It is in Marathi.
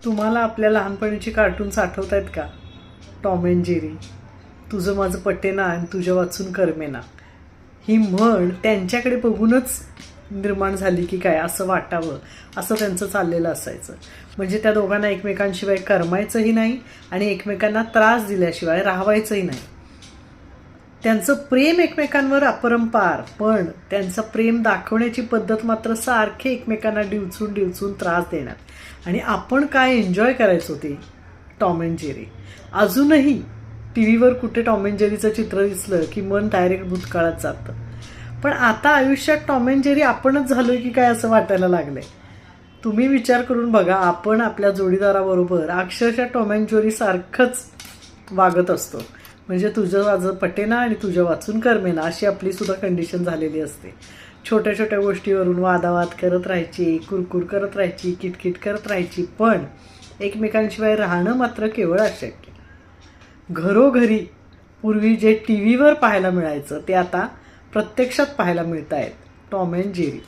तुम्हाला आपल्या लहानपणीची कार्टून्स आठवत आहेत का? टॉम अँड जेरी, तुझं माझं पटेना आणि तुझ्या वाचून करमेना, ही म्हण त्यांच्याकडे बघूनच निर्माण झाली की काय असं वाटावं, असं त्यांचं चाललेलं असायचं. म्हणजे त्या दोघांना एकमेकांशिवाय करमायचंही नाही आणि एकमेकांना त्रास दिल्याशिवाय राहावायचंही नाही. त्यांचं प्रेम एकमेकांवर अपरंपार, पण त्यांचं प्रेम दाखवण्याची पद्धत मात्र सारखे एकमेकांना डिवचून डिवचून त्रास देण्यात. आणि आपण काय एन्जॉय करायचो ते टॉम अँड जेरी. अजूनही टी व्हीवर कुठे टॉम अँड जेरीचं चित्र दिसलं की मन डायरेक्ट भूतकाळात जातं. पण आता आयुष्यात टॉम अँड जेरी आपणच झालोय की काय असं वाटायला लागलंय. तुम्ही विचार करून बघा, आपण आपल्या जोडीदाराबरोबर अक्षरशः टॉम अँड जेरी सारखंच वागत असतो. म्हणजे तुझं माझं पटेना आणि तुझं वाचून करमेना अशी आपली सुद्धा कंडिशन झालेली असते. छोट्या छोट्या गोष्टीवरून वादावाद करत राहायची, कुरकुर करत राहायची, किटकिट करत राहायची, पण एकमेकांशिवाय राहणं मात्र केवळ अशक्य. घरोघरी पूर्वी जे टी व्हीवर पाहायला मिळायचं ते आता प्रत्यक्षात पाहायला मिळत आहेत टॉम अँड जेरी.